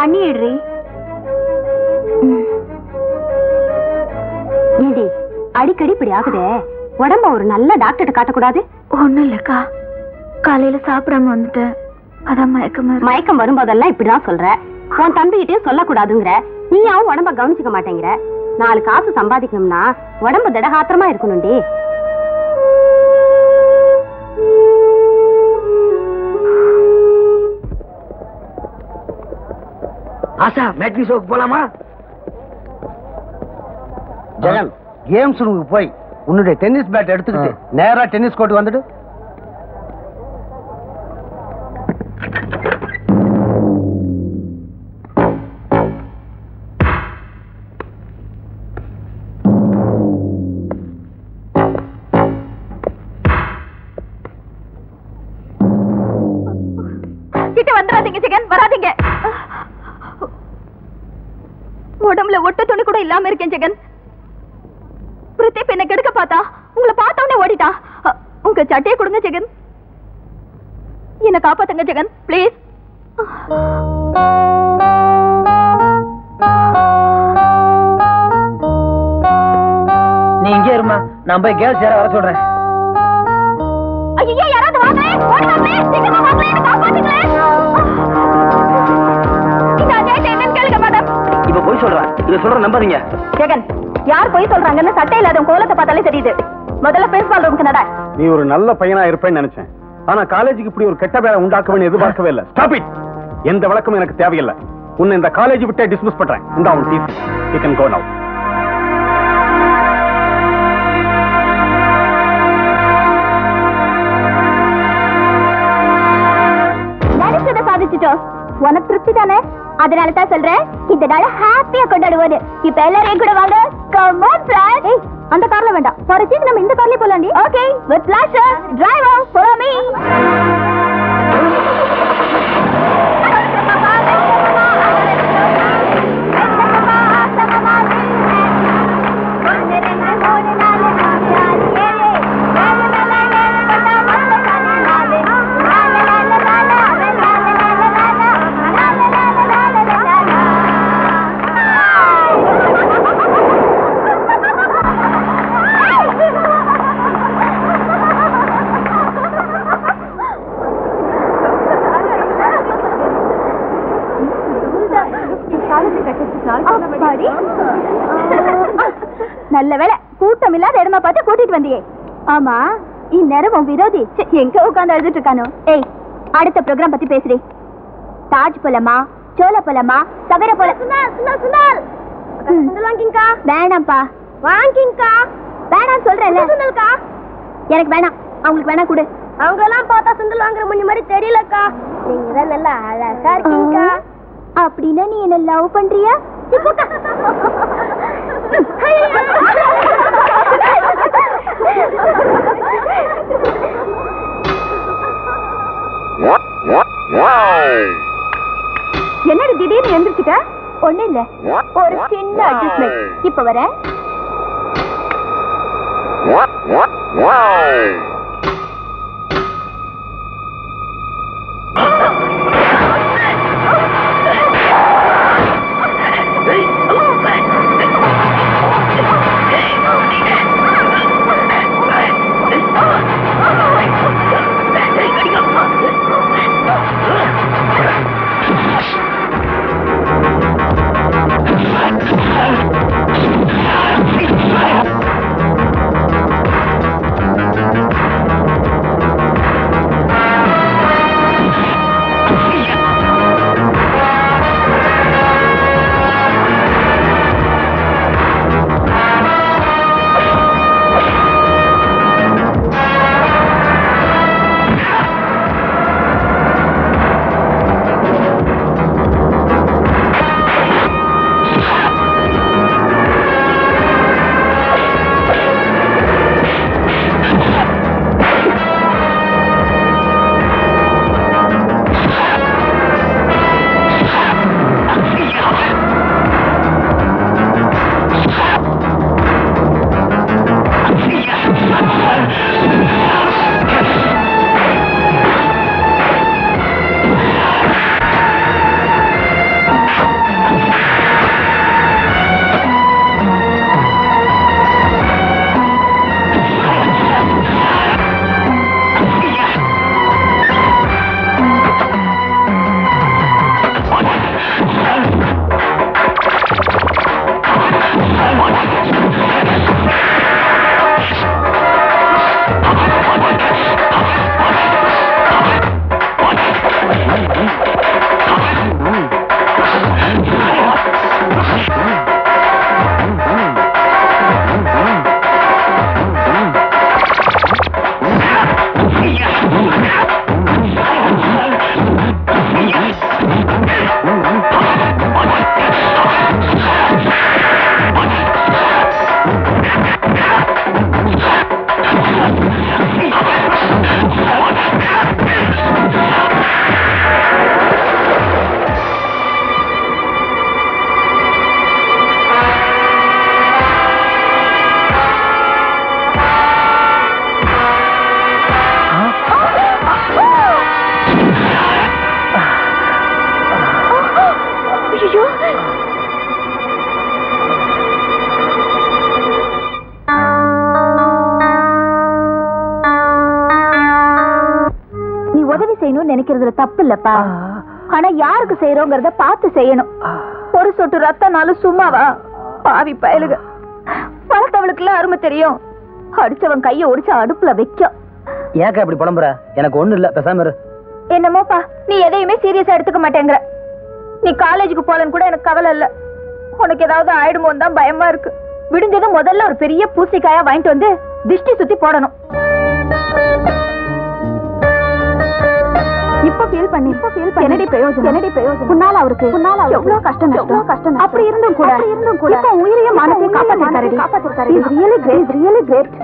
பண்ணிடுறி. ஏடி அடிக்கடி இப்படி ஆகுதே, உடம்ப ஒரு நல்ல டாக்டர்கிட்ட காட்டக்கூடாது? ஒண்ணும் இல்லக்கா, காலையில சாப்பிடாம வந்துட்டேன், அதான் மயக்கம் வரும்போதெல்லாம் இப்படிதான் சொல்ற. உன் தம்பிகிட்டயும் சொல்லக்கூடாதுங்கிற, நீயாவும் உடம்ப கவனிச்சுக்க மாட்டேங்கிற. 4 காசு சம்பாதிக்கணும்னா உடம்பு திடகாத்திரமா இருக்கணும்டி. ஆசா, மேட்னி ஷோக்கு போலாமா? ஜெகன், கேம்ஸ் ரூமுக்கு போய் உன்னுடைய டென்னிஸ் பேட் எடுத்துக்கிட்டு நேரா டென்னிஸ் கோர்ட் வந்துடு. கிட்ட வந்துடாதீங்க ஜெகன், வராதீங்க. உடம்புல ஒட்ட துணி கூட இல்லாம இருக்கேன் ஜெகன். பிரதீப் என்ன கெடுக்க பார்த்தா, உங்களை பார்த்தவனே ஓடிட்டா. உங்க சட்டையை கொடுங்க ஜெகன், என்ன காப்பாத்துங்க ஜெகன், பிளீஸ். நீ இங்கே இருமா, நான் போய் கேர்ள்ஸ் யார வர சொல்றேன். ஐயோ, யாராவது வாங்க, ஓடுவாங்களே, சீக்கிரமா வாங்களே, என்ன காப்பாத்துங்களே. இந்த அநியாயத்தை என்னன்னு கேளுங்க மேடம். இப்ப போய் சொல்றேன், இத சொல்ற நம்பாதீங்க. ஜெகன், யார் போய் சொல்றாங்கன்னு சட்டை இல்லாத கோலத்தை பார்த்தாலே தெரியுது. முதல்ல பிரின்சிபால் ரூமுக்கு நட. நீ ஒரு நல்ல பையனா இருப்பேன்னு நினைச்சேன், ஆனா காலேஜுக்கு இப்படி ஒரு கெட்ட பேரை உண்டாக்குவேன்னு எதிர்பார்க்கவே இல்லை. Stop it. எந்த விளக்கமும் எனக்கு தேவையில்லை. உன்னை இந்த காலேஜ் விட்டே டிஸ்மிஸ் பண்றேன். இந்த உன் டிசி, யூ கேன் கோ நவ. நினைச்சதை சாதிச்சுட்டோம். உனக்கு திருப்தி தானே? அதனால தான் சொல்றேன், இந்த நாள ஹாப்பியா கொண்டாடுவோம். இப்ப எல்லாரும் கூட வாங்க. Come on friends. ஏய், அந்த கார்ல வேண்டாம், பரிச்சிக்கு நம்ம இந்த கார்லயே போலாம்டி. Okay, with pleasure. Driver, follow me. நல்ல வேலை, கூட்டம் இல்லாத இடமா பார்த்து கூட்டிட்டு வந்தியே. ஆமா, இந்நேரம் உன் விரோதி எங்க உட்கார்ந்து அழுதுட்டு இருக்கானோ? ஏய், அடுத்த ப்ரோக்ராம் பத்தி பேசுறேன். தாஜ் போலமா, சோள போலமா, தவிர போல. வேணாம்ப்பா, வாங்கிங்கக்கா. வேணாம் சொல்றேன்ல. எனக்கு வேணாம், அவங்களுக்கு வேணா கொடு. அவங்க எல்லாம் பார்த்தா சுண்டல் வாங்குற முன்னி மாதிரி தெரியலக்கா. நீங்க தான் நல்லா அழகா இருக்கீங்கக்கா. அப்படின்னா நீ என்ன லவ் பண்றியா? என்னடி திடீர்னு எந்திரிச்சிட்ட? ஒண்ணு இல்ல, ஒரு சின்ன அட்ஜஸ்ட்மெண்ட். இப்ப வரேன். செய்யணும்னு நினைக்கிறதுல தப்பு இல்லப்பா. ஆனா யாருக்கு செய்யறோங்கிறத பார்த்து செய்யணும். ஒரு சொட்டு ரத்தம்னாலும் சும்மாவா? பாவி பயலுக, வளர்த்தவளுக்கு எல்லாம் அருமை தெரியும். அடிச்சவன் கைய ஒடிச்சு அடுப்புல வைக்கும். ஏக்கா இப்படி புலம்புற? எனக்கு ஒண்ணு இல்ல, பேசாம இரு. என்னமோப்பா, நீ எதையுமே சீரியஸா எடுத்துக்க மாட்டேங்கிற. நீ காலேஜுக்கு போலன்னு கூட எனக்கு கவலை இல்ல. உனக்கு ஏதாவது ஆயிடுமோன்னு தான் பயமா இருக்கு. விடுஞ்சதும் முதல்ல ஒரு பெரிய பூசணிக்காயா வாங்கிட்டு வந்து திஷ்டி சுத்தி போடணும். இப்ப ஃபீல் பண்ணி என்னடி பிரயோஜனம்? முன்னால அவருக்கு எவ்வளவு கஷ்டம். அப்படி இருந்தும் கூட இப்ப உயிரையும் மனசையும் காப்பாத்திருக்காரு. Really great.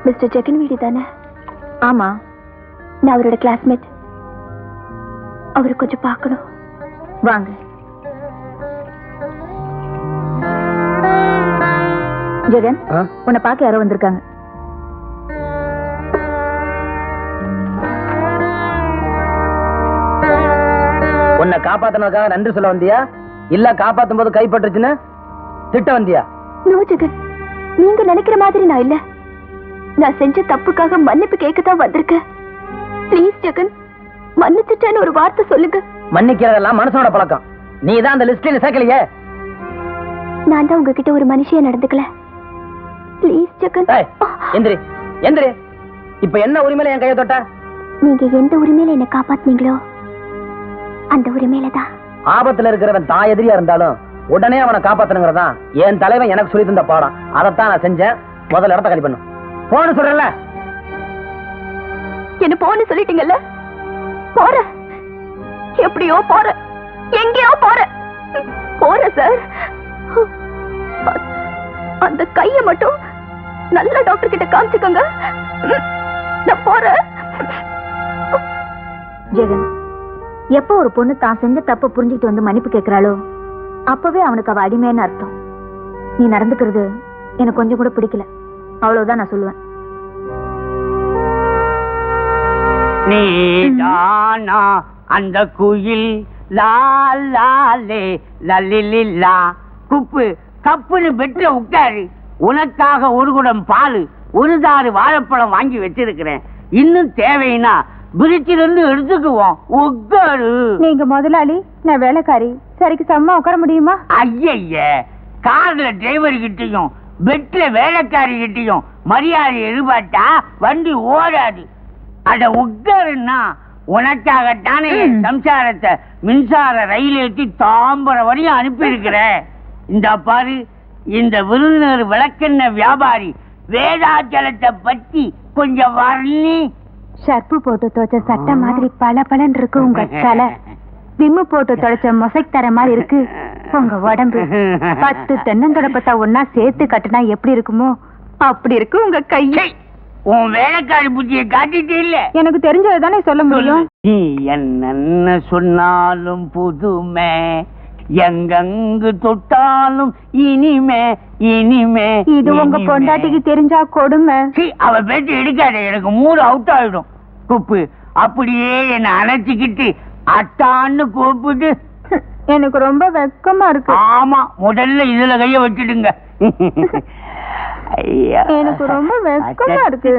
மிஸ்டர் ஜெகன் வீடு தானே? ஆமா, நான் அவரோட கிளாஸ்மேட். அவரை கொஞ்சம் பார்க்கணும். வாங்க. ஜெகன், உன்னை பார்க்க யாரோ வந்திருக்காங்க. உன்னை காப்பாத்தினதுக்காக நன்றி சொல்ல வந்தியா, இல்ல காப்பாத்தும் போது கைப்பற்றுச்சுன்னு திட்ட வந்தியா? நோ ஜெகன், நீங்க நினைக்கிற மாதிரி நான் இல்ல. நான் செஞ்ச தப்புக்காக மன்னிப்பு கேட்கத்தான் வந்திருக்கேன். ப்ளீஸ் ஜெகன், மன்னிச்சுட்டேன்னு ஒரு வார்த்தை சொல்லுங்க. மன்னிக்கிறதெல்லாம் மனசோட பழக்கம். நீ தான் அந்த லிஸ்ட்ல சேர்க்கலையே. நான் தான் உங்ககிட்ட ஒரு மனுஷியா நடந்துக்கல. ப்ளீஸ் ஜெகன். எந்திரி எந்திரி. இப்ப என்ன உரிமையில என் கையை தொட்ட? நீங்க எந்த உரிமையில என்ன காப்பாத்துனீங்களோ அந்த உரிமையில தான். ஆபத்துல இருக்கிறவன் தான் எதிரியா இருந்தாலும் உடனே அவனை காப்பாத்தணுங்கிறதான் என் தலைவன் எனக்கு சொல்லி தந்த பாடம். அதைத்தான் நான் செஞ்சேன். முதல்ல இடத்த காலி பண்ணு. போன்னு சொல்றல. என்ன போன்னு சொல்லிட்டீங்கல்ல? போற, எப்படியோ போற, எங்கேயோ போற சார். அந்த கைய மட்டும் நல்ல டாக்டர் கிட்ட காமிச்சுக்கோங்க. நான் போறேன். ஜெகன், எப்போ ஒரு பொண்ணு தான் செஞ்ச தப்ப புரிஞ்சுட்டு வந்து மன்னிப்பு கேட்கிறாளோ அப்பவே அவனுக்கு அவ அடிமைன்னு அர்த்தம். நீ நடந்துக்கிறது எனக்கு கொஞ்சம் கூட பிடிக்கல. அவ்வளவுதான் நான் சொல்லுவேன். நீதானா அந்த குயில் லாலே லலிலா குப்பு கப்புன்னு பெற்ற உட்காரு. உனக்காக ஒரு குடம் பால், ஒரு தாறு வாழைப்பழம் வாங்கி வச்சிருக்கிறேன். இன்னும் தேவைன்னா பிரிச்சிலிருந்து எடுத்துக்குவோம். உட்காரு. நீங்க முதலாளி, நான் வேலைக்காரி. சரிக்கு சம்மா உட்கார முடியுமா? ஐய, கார்ல டிரைவர் கிட்டையும் பெட்ல வேலைக்காரி கிட்டையும் மரியாதை எதிர்பார்த்தா வண்டி ஓடாது. அட உட்காருன்னா உனக்காகத்தானே சம்சாரத்தை மின்சார ரயில் ஏற்றி தாம்பரம் வரையும் அனுப்பி இருக்கிறேன். இந்த பாரு, இந்த விருதுநகர் விளக்கெண்ண வியாபாரி வேதாச்சலத்தை பத்தி கொஞ்சம் வர்ணி. ஷர்ப்பு போட்டு துவைச்ச சட்டை மாதிரி பல பலன் இருக்கு உங்க தலை. விம்மு போட்டு துடைச்ச மொசைக் தர மாதிரி இருக்கு உங்க உடம்பு. 10 தென்னந்தொடப்பத்தை ஒன்னா சேர்த்து கட்டுனா எப்படி இருக்குமோ அப்படி இருக்கு உங்க கையை. உன் வேலைக்காரி புத்தியை காட்டிட்டு இல்ல. எனக்கு தெரிஞ்சதுதானே சொல்ல முடியும். நீ என்ன சொன்னாலும் புதுமை, எங்கெங்கு தொட்டாலும் இனிமே இனிமே. இது உங்க பொண்டாட்டிக்கு தெரிஞ்சா கொடுமை. அவ பேச்சு எடுக்காத, எனக்கு மூடு அவுட் ஆயிடும். குப்பு அப்படியே என்ன அணைச்சிக்கிட்டு அட்டான்னு கூப்பிட்டு. எனக்கு ரொம்ப வெக்கமா இருக்கு. ஆமா, முதல்ல இதுல கைய வச்சிடுங்க. எனக்கு ரொம்ப வெக்கமா இருக்கு.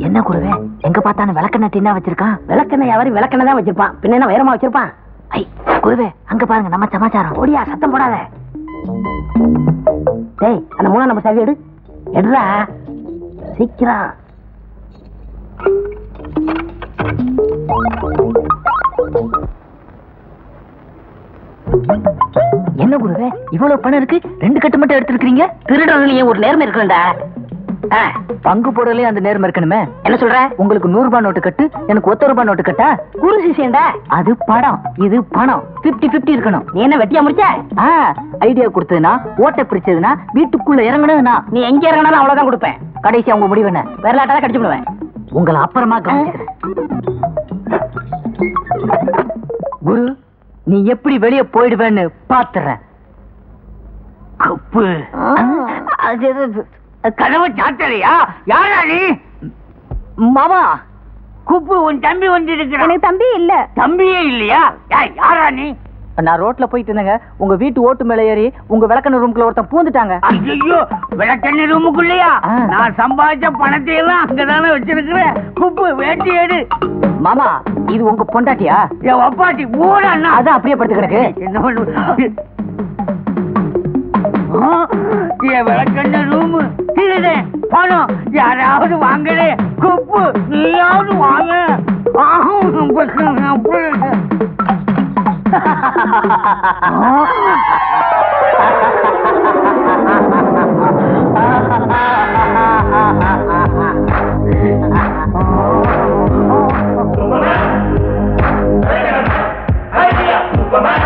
என்ன குருவே, எங்க பார்த்தானு விளக்கெண்ண டின்னா வச்சிருக்கான். விளக்கெண்ண யாரும் விளக்கெண்ண தான் வச்சிருப்பான், பின்ன என்ன வைரமா வச்சிருப்பான்? குருவே அங்க பாருங்க நம்ம சமாச்சாரம். ஓடியா, சத்தம் போடாத. டேய், அந்த 3ஆம் நம்பர் சாவி எடு. எடுறா சீக்கிரம். என்ன குருவே இவ்வளவு பணம் இருக்கு, 2 கட்டு மட்டும் எடுத்துருக்கீங்க? திருடர்களையும் ஒரு நேர்மை இருக்கணும்டா. பங்கு போடலே அந்த நேர்மை இருக்கணுமே. என்ன சொல்ற? உங்களுக்கு 100 ரூபாய் நோட்டு கட்டு, எனக்கு 1 ரூபாய் நோட்டு கட்டா? குரு சிஷியன்டா. அது படம், இது பணம். 50-50 இருக்கணும். நீ என்ன வெட்டியா முடிச்ச? ஐடியா கொடுத்ததுனா, ஓட்ட பிரிச்சதுனா, வீட்டுக்குள்ள இறங்கணும்னா, நீ எங்க இறங்கினாலும் அவ்வளவுதான் கொடுப்பேன். கடைசி அவங்க முடிவு என்ன? வரலாட்டாதான் கடிச்சு விடுவேன். உங்களை அப்புறமா கவனிச்சுக்கிறேன். குரு, நீ எப்படி வெளியே போயிடுவேன்னு பாத்துறேன். குப்பு கதவை சாத்தலையா? யாரா நீ? மாமா, குப்பு உன் தம்பி வந்து இருக்கிறான். எனக்கு தம்பி இல்ல. தம்பியே இல்லையா? யாரா நீ? நான் ரோட்ல போயிட்டு இருந்தேங்க, உங்க வீட்டு ஓட்டு மேல ஏறி உங்க விளக்கண ரூம்குள்ள ஒருத்தன் பூந்துட்டாங்க. ஐயோ, விளக்கண்ணி ரூமுக்குள்ளையா? நான் சம்பாதிச்ச பணத்தை எல்லாம் அங்கதானே வச்சிருக்கிறேன். குப்பு வேட்டி எடு. மாமா, இது உங்க பொண்டாட்டியா? என் அப்பாட்டி மூட அண்ணா. அதான் அப்படியே படுத்து கிடக்கு. என்ன பண்ணு? என் விளக்கண்ண ரூமு திருடே பணம் யாராவது வாங்கலே. குப்பு நீயாவது வாங்க. Superman!